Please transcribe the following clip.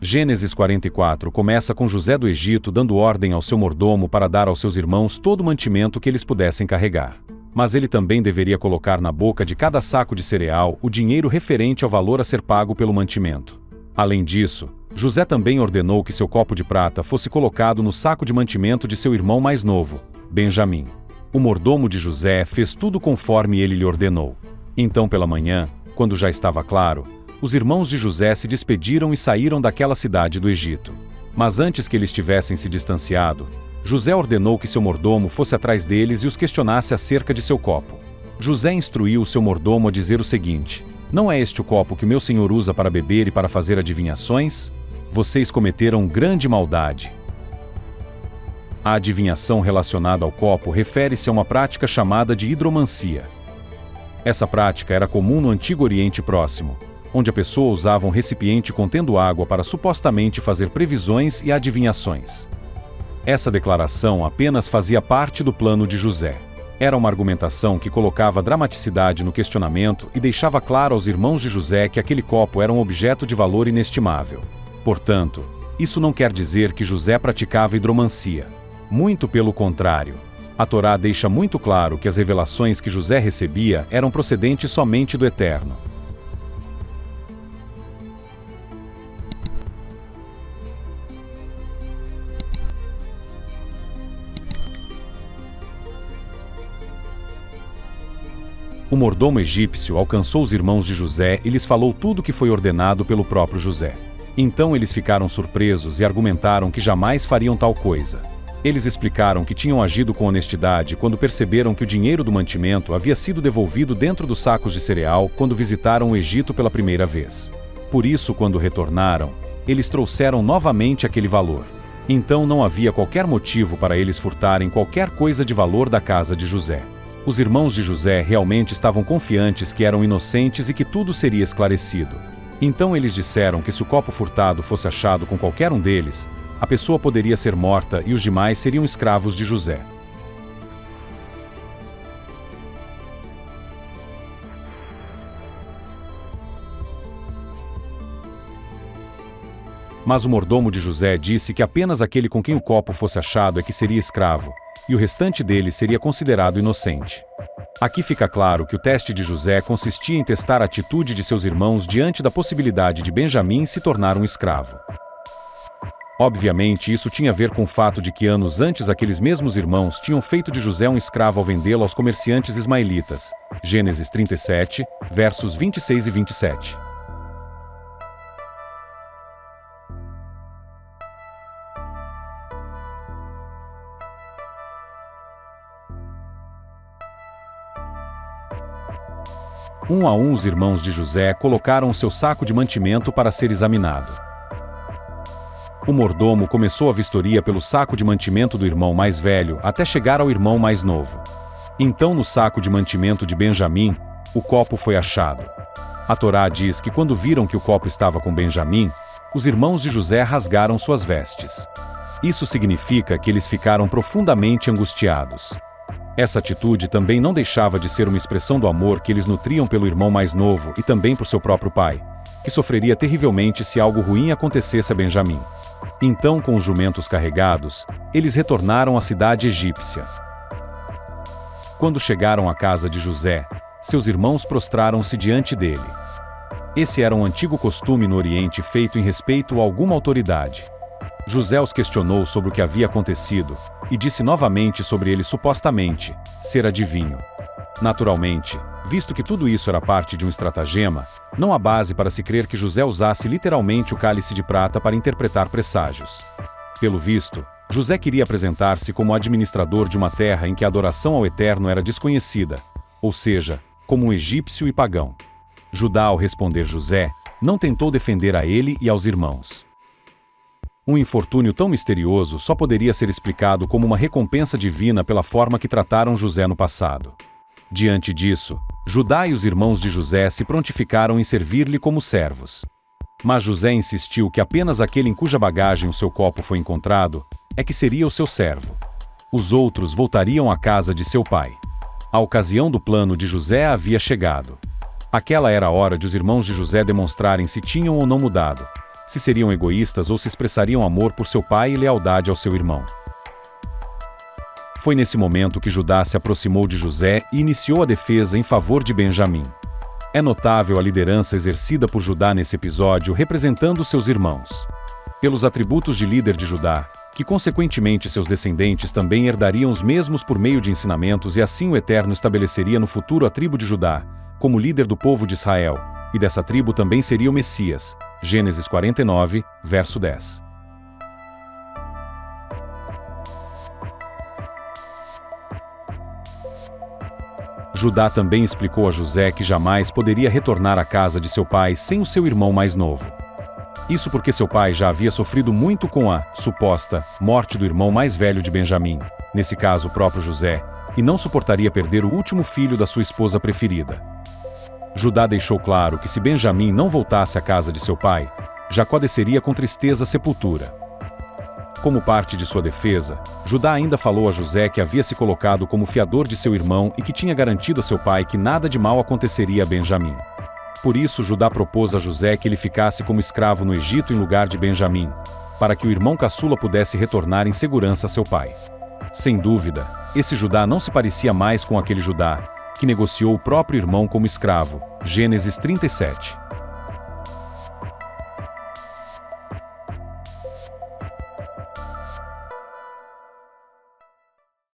Gênesis 44 começa com José do Egito dando ordem ao seu mordomo para dar aos seus irmãos todo o mantimento que eles pudessem carregar. Mas ele também deveria colocar na boca de cada saco de cereal o dinheiro referente ao valor a ser pago pelo mantimento. Além disso, José também ordenou que seu copo de prata fosse colocado no saco de mantimento de seu irmão mais novo, Benjamim. O mordomo de José fez tudo conforme ele lhe ordenou. Então pela manhã, quando já estava claro, os irmãos de José se despediram e saíram daquela cidade do Egito. Mas antes que eles tivessem se distanciado, José ordenou que seu mordomo fosse atrás deles e os questionasse acerca de seu copo. José instruiu o seu mordomo a dizer o seguinte: não é este o copo que meu senhor usa para beber e para fazer adivinhações? Vocês cometeram grande maldade. A adivinhação relacionada ao copo refere-se a uma prática chamada de hidromancia. Essa prática era comum no Antigo Oriente Próximo, onde a pessoa usava um recipiente contendo água para supostamente fazer previsões e adivinhações. Essa declaração apenas fazia parte do plano de José. Era uma argumentação que colocava dramaticidade no questionamento e deixava claro aos irmãos de José que aquele copo era um objeto de valor inestimável. Portanto, isso não quer dizer que José praticava hidromancia. Muito pelo contrário. A Torá deixa muito claro que as revelações que José recebia eram procedentes somente do Eterno. O mordomo egípcio alcançou os irmãos de José e lhes falou tudo o que foi ordenado pelo próprio José. Então eles ficaram surpresos e argumentaram que jamais fariam tal coisa. Eles explicaram que tinham agido com honestidade quando perceberam que o dinheiro do mantimento havia sido devolvido dentro dos sacos de cereal quando visitaram o Egito pela primeira vez. Por isso, quando retornaram, eles trouxeram novamente aquele valor. Então não havia qualquer motivo para eles furtarem qualquer coisa de valor da casa de José. Os irmãos de José realmente estavam confiantes que eram inocentes e que tudo seria esclarecido. Então eles disseram que se o copo furtado fosse achado com qualquer um deles, a pessoa poderia ser morta e os demais seriam escravos de José. Mas o mordomo de José disse que apenas aquele com quem o copo fosse achado é que seria escravo, e o restante deles seria considerado inocente. Aqui fica claro que o teste de José consistia em testar a atitude de seus irmãos diante da possibilidade de Benjamim se tornar um escravo. Obviamente, isso tinha a ver com o fato de que anos antes aqueles mesmos irmãos tinham feito de José um escravo ao vendê-lo aos comerciantes ismaelitas. Gênesis 37, versos 26 e 27. Um a um os irmãos de José colocaram o seu saco de mantimento para ser examinado. O mordomo começou a vistoria pelo saco de mantimento do irmão mais velho até chegar ao irmão mais novo. Então no saco de mantimento de Benjamim, o copo foi achado. A Torá diz que quando viram que o copo estava com Benjamim, os irmãos de José rasgaram suas vestes. Isso significa que eles ficaram profundamente angustiados. Essa atitude também não deixava de ser uma expressão do amor que eles nutriam pelo irmão mais novo e também por seu próprio pai, que sofreria terrivelmente se algo ruim acontecesse a Benjamim. Então, com os jumentos carregados, eles retornaram à cidade egípcia. Quando chegaram à casa de José, seus irmãos prostraram-se diante dele. Esse era um antigo costume no Oriente feito em respeito a alguma autoridade. José os questionou sobre o que havia acontecido e disse novamente sobre ele supostamente ser adivinho. Naturalmente, visto que tudo isso era parte de um estratagema, não há base para se crer que José usasse literalmente o cálice de prata para interpretar presságios. Pelo visto, José queria apresentar-se como administrador de uma terra em que a adoração ao Eterno era desconhecida, ou seja, como um egípcio e pagão. Judá, ao responder José, não tentou defender a ele e aos irmãos. Um infortúnio tão misterioso só poderia ser explicado como uma recompensa divina pela forma que trataram José no passado. Diante disso, Judá e os irmãos de José se prontificaram em servir-lhe como servos. Mas José insistiu que apenas aquele em cuja bagagem o seu copo foi encontrado é que seria o seu servo. Os outros voltariam à casa de seu pai. A ocasião do plano de José havia chegado. Aquela era a hora de os irmãos de José demonstrarem se tinham ou não mudado, se seriam egoístas ou se expressariam amor por seu pai e lealdade ao seu irmão. Foi nesse momento que Judá se aproximou de José e iniciou a defesa em favor de Benjamim. É notável a liderança exercida por Judá nesse episódio, representando seus irmãos. Pelos atributos de líder de Judá, que consequentemente seus descendentes também herdariam os mesmos por meio de ensinamentos, e assim o Eterno estabeleceria no futuro a tribo de Judá como líder do povo de Israel, e dessa tribo também seria o Messias. Gênesis 49, verso 10. Judá também explicou a José que jamais poderia retornar à casa de seu pai sem o seu irmão mais novo. Isso porque seu pai já havia sofrido muito com a suposta morte do irmão mais velho de Benjamim, nesse caso o próprio José, e não suportaria perder o último filho da sua esposa preferida. Judá deixou claro que se Benjamim não voltasse à casa de seu pai, Jacó desceria com tristeza à sepultura. Como parte de sua defesa, Judá ainda falou a José que havia se colocado como fiador de seu irmão e que tinha garantido a seu pai que nada de mal aconteceria a Benjamim. Por isso, Judá propôs a José que ele ficasse como escravo no Egito em lugar de Benjamim, para que o irmão caçula pudesse retornar em segurança a seu pai. Sem dúvida, esse Judá não se parecia mais com aquele Judá que negociou o próprio irmão como escravo. Gênesis 37.